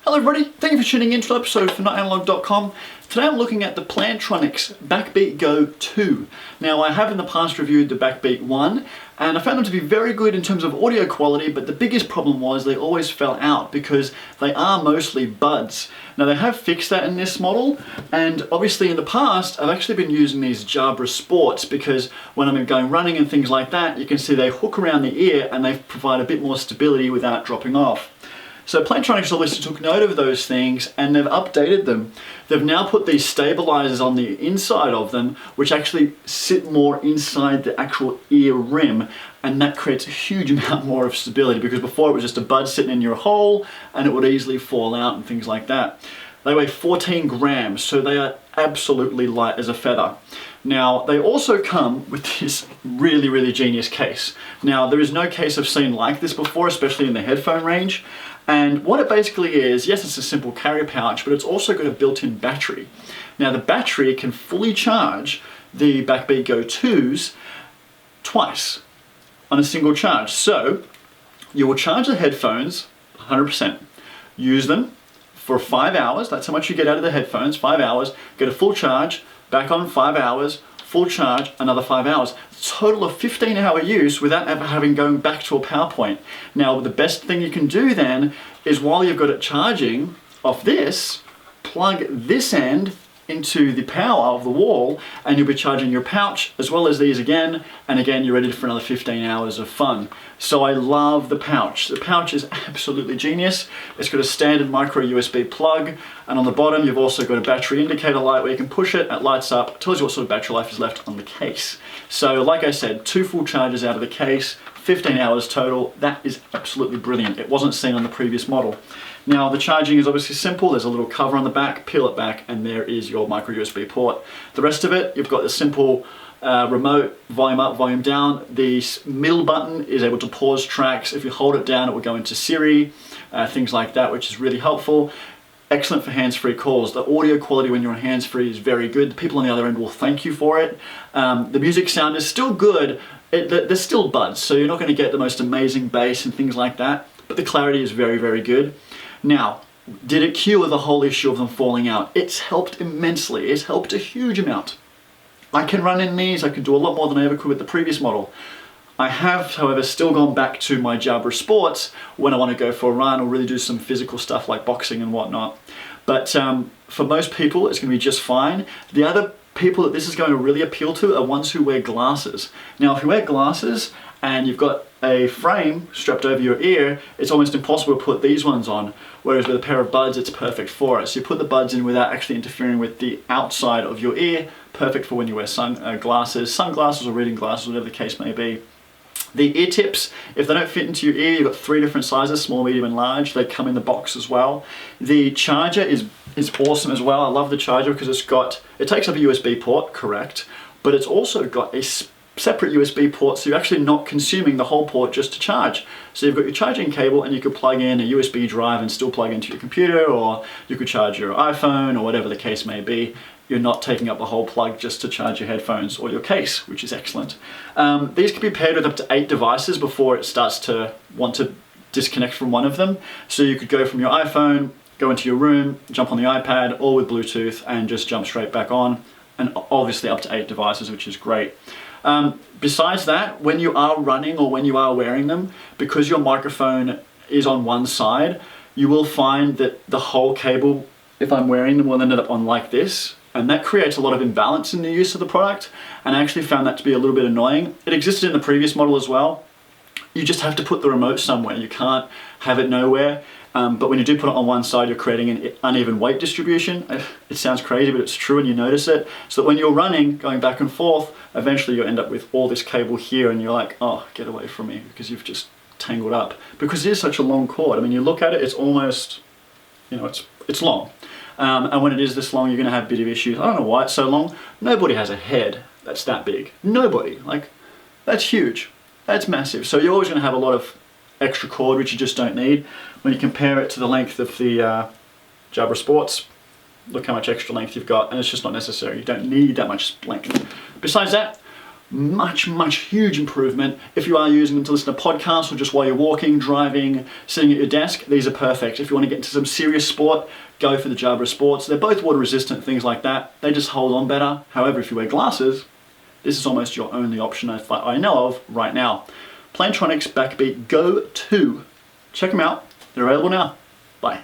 Hello everybody, thank you for tuning in to an episode from NotAnalog.com. Today I'm looking at the Plantronics Backbeat Go 2. Now I have in the past reviewed the Backbeat 1 and I found them to be very good in terms of audio quality, but the biggest problem was they always fell out because they are mostly buds. Now they have fixed that in this model, and obviously in the past I've actually been using these Jabra Sports because when I'm going running and things like that, you can see they hook around the ear and they provide a bit more stability without dropping off. So Plantronics obviously took note of those things and they've updated them. They've now put these stabilizers on the inside of them which actually sit more inside the actual ear rim, and that creates a huge amount more of stability because before it was just a bud sitting in your hole and it would easily fall out and things like that. They weigh 14 grams, so they are absolutely light as a feather. Now, they also come with this really genius case. Now, there is no case I've seen like this before, especially in the headphone range. And what it basically is, yes, it's a simple carry pouch, but it's also got a built-in battery. Now, the battery can fully charge the Backbeat Go 2s twice on a single charge. So, you will charge the headphones 100%, use them for 5 hours, that's how much you get out of the headphones, 5 hours, get a full charge, back on 5 hours, full charge, another 5 hours. A total of 15-hour use without ever having going back to a power point. Now, the best thing you can do then is while you've got it charging off this, plug this end into the power of the wall and you'll be charging your pouch as well as these again, and again you're ready for another 15 hours of fun. So I love the pouch. The pouch is absolutely genius. It's got a standard micro USB plug, and on the bottom you've also got a battery indicator light where you can push it lights up, tells you what sort of battery life is left on the case. So like I said, 2 full charges out of the case, 15 hours total. That is absolutely brilliant. It wasn't seen on the previous model. Now the charging is obviously simple. There's a little cover on the back, peel it back, and there is your micro USB port. The rest of it, you've got the simple remote volume up, volume down. The middle button is able to pause tracks. If you hold it down, it will go into Siri, things like that, which is really helpful. Excellent for hands-free calls. The audio quality when you're on hands-free is very good. The people on the other end will thank you for it. The music sound is still good. There's still buds, so you're not going to get the most amazing bass and things like that, but the clarity is very good. Now, did it cure the whole issue of them falling out? It's helped immensely. It's helped a huge amount. I can run in these. I can do a lot more than I ever could with the previous model. I have, however, still gone back to my Jabra Sports when I want to go for a run or really do some physical stuff like boxing and whatnot. But for most people, it's going to be just fine. The other people that this is going to really appeal to are ones who wear glasses. Now, if you wear glasses and you've got a frame strapped over your ear, it's almost impossible to put these ones on, whereas with a pair of buds, it's perfect for it. So you put the buds in without actually interfering with the outside of your ear, perfect for when you wear sunglasses or reading glasses, whatever the case may be. The ear tips, if they don't fit into your ear, you've got 3 different sizes, small, medium, and large. They come in the box as well. The charger is awesome as well. I love the charger because it takes up a USB port, correct, but it's also got a separate USB port, so you're actually not consuming the whole port just to charge. So you've got your charging cable and you could plug in a USB drive and still plug into your computer, or you could charge your iPhone or whatever the case may be. You're not taking up the whole plug just to charge your headphones or your case, which is excellent. These can be paired with up to 8 devices before it starts to want to disconnect from one of them. So you could go from your iPhone, go into your room, jump on the iPad, or with Bluetooth and just jump straight back on. And obviously up to 8 devices, which is great. Besides that, when you are running or when you are wearing them, because your microphone is on one side, you will find that the whole cable, if I'm wearing them, will end up on like this. And that creates a lot of imbalance in the use of the product. And I actually found that to be a little bit annoying. It existed in the previous model as well. You just have to put the remote somewhere. You can't have it nowhere. But when you do put it on one side, you're creating an uneven weight distribution. It sounds crazy, but it's true and you notice it. So that when you're running, going back and forth, eventually you'll end up with all this cable here and you're like, oh, get away from me, because you've just tangled up. Because it is such a long cord. I mean, you look at it, it's almost, it's long. And when it is this long, you're going to have a bit of issues. I don't know why it's so long. Nobody has a head that's that big. Nobody. Like, that's huge. That's massive. So you're always going to have a lot of extra cord, which you just don't need. When you compare it to the length of the Jabra Sports, look how much extra length you've got, and it's just not necessary. You don't need that much length. Besides that, huge improvement. If you are using them to listen to podcasts or just while you're walking, driving, sitting at your desk, these are perfect. If you want to get into some serious sport, go for the Jabra Sports. They're both water resistant, things like that. They just hold on better. However, if you wear glasses, this is almost your only option I know of right now. Plantronics Backbeat Go 2. Check them out. They're available now. Bye.